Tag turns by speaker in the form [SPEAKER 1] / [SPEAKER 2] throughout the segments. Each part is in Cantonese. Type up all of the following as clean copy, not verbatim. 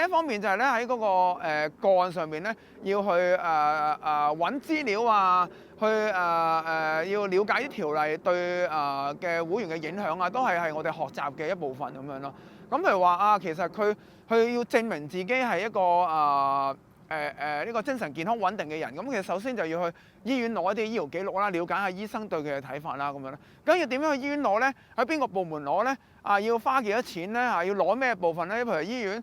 [SPEAKER 1] 一方面就係咧喺嗰個個案上面咧，要去揾資料啊，去要了解啲條例對嘅會員嘅影響啊，都係我哋學習嘅一部分咁樣咯。咁譬如話其實佢要證明自己係一個呢個精神健康穩定嘅人，咁其實首先就要去醫院攞一啲醫療記錄啦，了解下醫生對佢嘅睇法啦，咁樣咧。咁要點樣去醫院攞咧？喺邊個部門攞咧？要花幾多錢咧？要攞咩部分咧？譬如醫院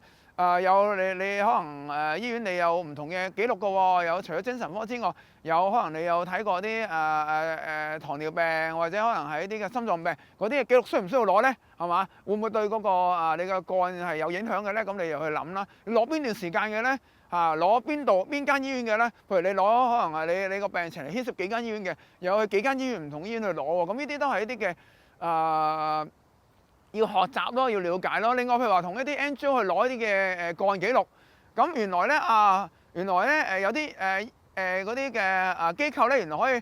[SPEAKER 1] 有你可能醫院你有唔同嘅記錄㗎喎，有除咗精神科之外，有可能你有睇過啲糖尿病或者可能係一啲嘅心臟病嗰啲嘅記錄需唔需要攞咧？係嘛？會唔會對嗰個你嘅個案係有影響嘅咧？咁你又去諗啦。你攞邊段時間嘅咧？攞邊間醫院嘅咧？譬如你攞可能係你個病情係牽涉幾間醫院嘅，有去幾間醫院唔同醫院去攞喎。咁呢啲都係一啲嘅要學習咯，要了解咯。另外譬如話同一啲 NGO 去攞一啲嘅個案記錄，咁原來咧有啲嗰啲嘅機構咧，原來可以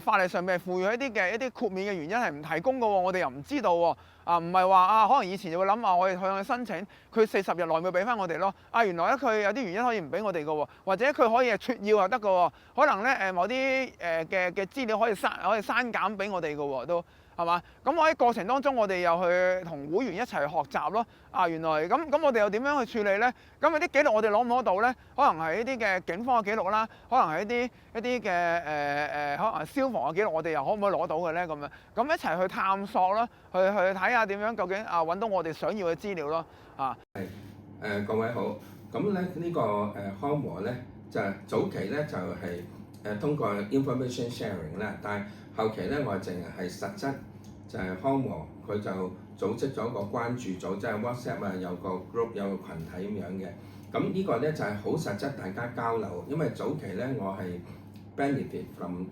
[SPEAKER 1] 法例上面賦予一啲豁免嘅原因係唔提供嘅喎，我哋又唔知道喎。唔係話可能以前就會諗我哋向佢申請，佢40日內咪俾翻我哋咯。原來咧佢有啲原因可以唔俾我哋嘅喎，或者佢可以撮要就得嘅喎。可能咧某啲嘅資料可以刪減俾我哋嘅喎都。係嘛？咁我喺過程當中，我哋又去同會員一齊去學習咯。原來咁我哋又點樣去處理咧？咁有啲記錄我哋攞唔攞到咧？可能係一啲嘅警方嘅記錄啦，可能係一啲嘅可能消防嘅記錄，我哋又可唔可以攞到嘅咧？咁一齊去探索啦，去睇下點樣究竟揾到我哋想要嘅資料咯。
[SPEAKER 2] 各位好，咁咧呢個康和咧就早期咧就係通過 information sharing 啦，但係後期咧我淨係實質就係康和佢就組織咗個關注組，即係 WhatsApp 有個 group 有個群體咁樣嘅。咁呢個咧就係好實質大家交流，因為早期咧我係 benefit from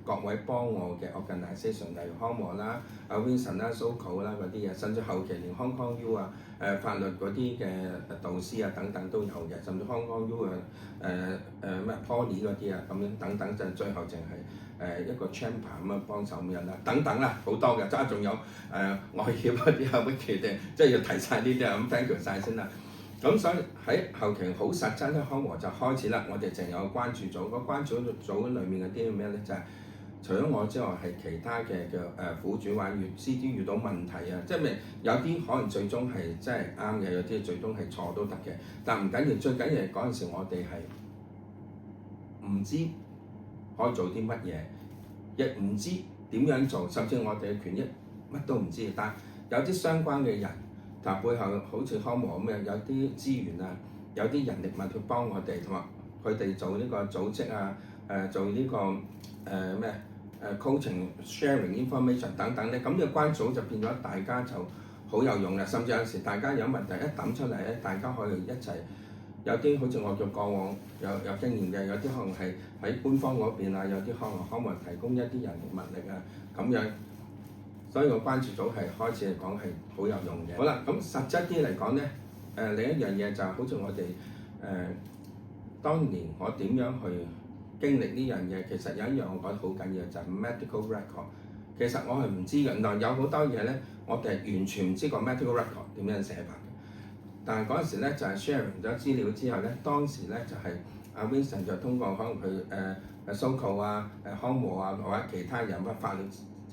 [SPEAKER 2] 各位幫我嘅 organisation，例如康和啦、Vincent 啦、Soco 啦嗰啲嘢，甚至後期連 Hong Kong U 法律嗰啲嘅導師等等都有嘅，甚至 Hong Kong U 咩 Poly 嗰啲咁樣等等，就最後淨係一個 chamber 咁幫手咁樣啦，等等啦，好多嘅，仲有外協嗰啲Wiki嘅，即係要提晒呢啲咁 thank you 晒先啦。咁所以喺後期好實質咧，康和就開始啦。我哋淨有關注組，個關注組裡面嗰啲咩咧，就係除咗我之外，係其他嘅苦主或者司機遇到問題即係有啲可能最終係真係啱嘅，有啲最終係錯都得嘅。但唔緊要，最緊要係嗰陣時我哋係唔知可以做啲乜嘢，亦唔知點樣做，甚至我哋嘅權益乜都唔知。但有啲相關嘅人。但背後好似康和咁樣，有啲資源有啲人力物去幫我哋，同埋佢哋做呢個組織做呢個coaching sharing information 等等咧，咁呢個關組就變咗大家就好有用啦。甚至有時大家有問題一抌出嚟咧，大家可以一齊。有啲好似我嘅過往有經驗嘅，有啲可能係喺官方嗰邊有啲可能康和提供一啲人力物力咁樣。所以個關注組係開始嚟講係好有用嘅。好啦，咁實質啲嚟講咧，另一樣嘢就係好似我哋當年我點樣去經歷呢樣嘢，其實有一樣我覺得好緊要就係 medical record。其實我係唔知嘅，原來有好多嘢咧，我哋係完全唔知個 medical record 點樣寫法嘅。但係嗰陣時咧就係 sharing 咗資料之後咧，當時咧就係阿 Vincent 就通過可能佢Soco 康和或者其他人法律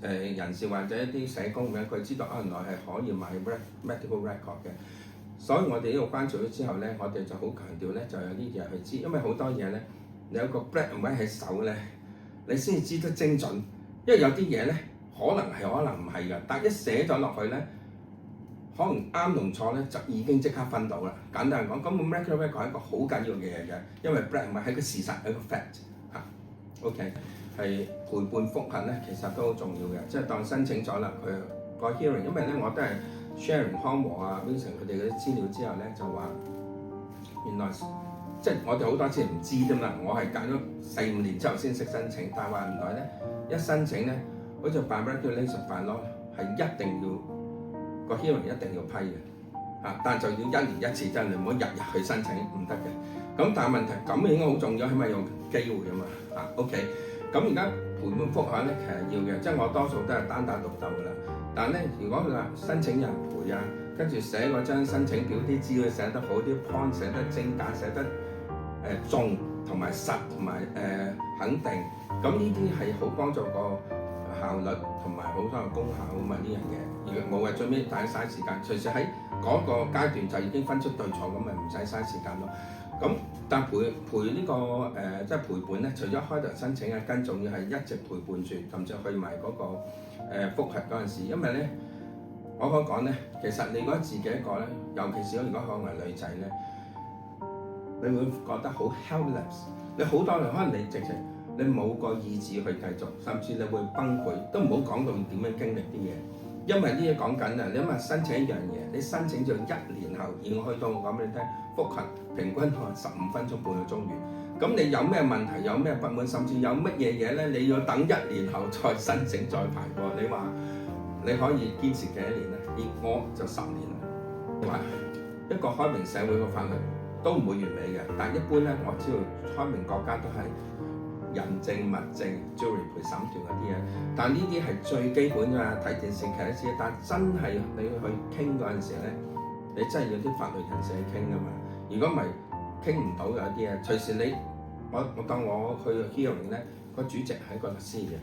[SPEAKER 2] 人士或者一啲社工咁樣，佢知道原來係可以買 medical record 嘅，所以我哋呢個關注咗之後咧，我哋就好強調咧，就有啲嘢去知，因為好多嘢咧，你有個 black and white 喺手咧，你先至知得精準，因為有啲嘢咧可能係可能唔係㗎，但係一寫咗落去咧，可能啱同錯咧就已經即刻分到啦。簡單嚟講，咁個 medical record 係一個好緊要嘅嘢嘅，因為 black and white 係個事實，係一個 fact OK。係陪伴覆核咧，其實都好重要嘅，即係當申請咗啦，佢個 hearing，因為咧我都係 sharing 康和Vincent 佢哋嗰啲資料之後咧，就話原來即係我哋好多次唔知啫嘛，我係隔咗4-5年之後先識申請，但係話原來咧一申請咧，好似 by regulation by law 係一定要個 hearing 一定要批嘅，但係就要1年1次，真係唔好日日去申請唔得嘅。咁但係問題咁已經好重要，起碼有機會啊嘛，OK。咁而家陪伴覆核咧，其實要嘅，即係我多數都係單打獨鬥噶啦。但係咧，如果佢話申請人陪跟住寫嗰張申請表啲資料寫得好，啲 point 寫得精簡，寫得重同埋實同埋肯定，咁呢啲係好幫助個效率同埋好多個功效啊嘛呢樣嘢。如果冇話最尾大家嘥時間，隨時喺嗰個階段就已經分出對錯，咁咪唔使嘥時間咯。咁但陪呢個即係陪伴咧，除咗開頭申請啊，更重要係一直陪伴住，甚至去埋嗰個複核嗰陣時，因為咧我可講咧，其實你如果自己一個咧，尤其是如果可能係女仔咧，你會覺得好 helpless。你好多人可能你直情你冇個意志去繼續，甚至你會崩潰，都唔好講到點樣經歷啲嘢。因為呢嘢講緊啊，你諗下申請一樣嘢，你申請咗1年後，然後去到我講俾你聽，複核平均可能15分鐘半個鐘完。咁你有咩問題，有咩不滿，甚至有乜嘢嘢咧，你要等1年後再申請再排過。你話你可以堅持幾多年咧？我就10年啦。話一個開明社會嘅法律都唔會完美嘅，但係一般咧，我知道開明國家都係人證物證、jury 陪審團嗰啲嘢，但呢啲係最基本㗎，睇電視劇都知。但真係你去傾嗰陣時咧，你真係要啲法律人士去傾㗎嘛。如果唔係傾唔到有啲嘢，隨時你我當我去 hearing 咧，個主席係一個律師嘅。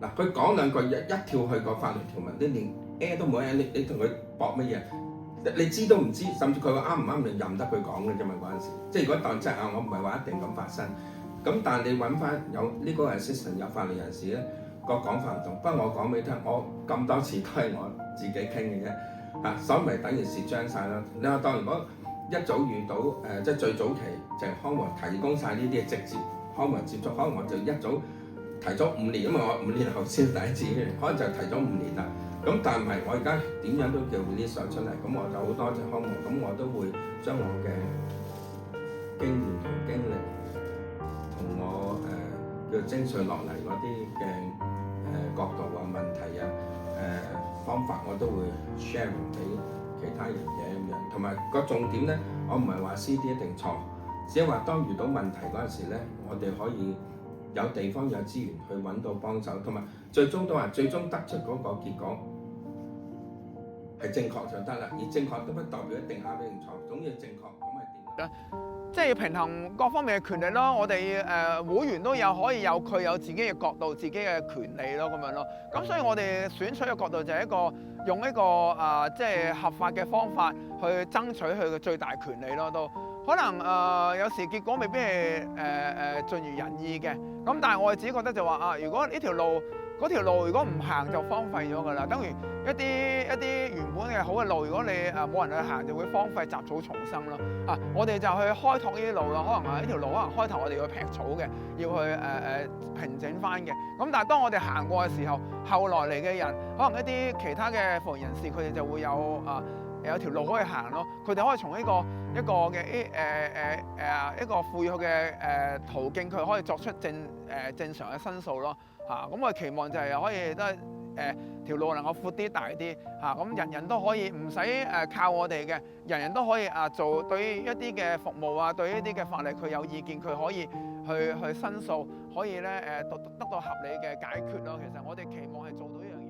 [SPEAKER 2] 嗱，佢講兩句一跳去個法律條文，你連 A 都冇 A， 你同佢駁乜嘢？你知都唔知，甚至佢話啱唔啱你任得佢講嘅啫嘛嗰陣時。即係如果當真我唔係話一定咁發生。咁但係你揾翻有呢個 assistant 有法律人士咧，個講法唔同。不過我講俾你聽，我咁多次都係我自己傾嘅啫。所以咪等於是將晒啦。你話當如果一早遇到即係最早期就係康和提供晒呢啲嘢，直接康和接觸，可能我就一早提早5年，因為我5年後先第一次，可能就提早5年啦。咁但係我而家點樣都叫 release 出嚟，咁我就好多謝康和，咁我都會將我嘅經驗同經歷同我叫精粹落嚟嗰啲嘅角度啊、問題啊、方法，我都會 share 俾其他人嘅咁樣。同埋個重點咧，我唔係話 CD 一定錯，只係話當遇到問題嗰陣時咧，我哋可以有地方有資源去揾到幫手，同埋最終都話最終得出嗰個結果係正確就得啦。而正確都不代表一定啱定錯，總要正確咁係點？
[SPEAKER 1] 即係要平衡各方面嘅權利咯。我哋會員都可以有佢有自己嘅角度、自己嘅權利咯，咁樣咯。咁所以我哋選取嘅角度就係用一個即係合法嘅方法去爭取佢嘅最大權利咯。都可能有時結果未必係盡如人意嘅。咁但係我哋自己覺得就話如果呢條路嗰條路如果唔行就荒廢咗㗎啦，等於一啲原本嘅好嘅路，如果你冇人去行，就會荒廢，雜草叢生咯。我哋就去開拓呢啲路啦。可能呢條路可能開頭我哋要劈草嘅，要去平整翻嘅。咁但係當我哋行過嘅時候，後來嚟嘅人，可能一啲其他嘅服務人士，佢哋就會有條路可以行咯。佢哋可以從一個嘅一個賦予佢嘅途徑，佢可以作出正常嘅申訴咯。咁我期望就係可以都條路能夠闊啲、大啲咁人人都可以唔使靠我哋嘅，人人都可以做對於一啲嘅服務對於一啲嘅法例佢有意見，佢可以去申訴，可以咧得到合理嘅解決咯。其實我哋期望係做到呢樣嘢。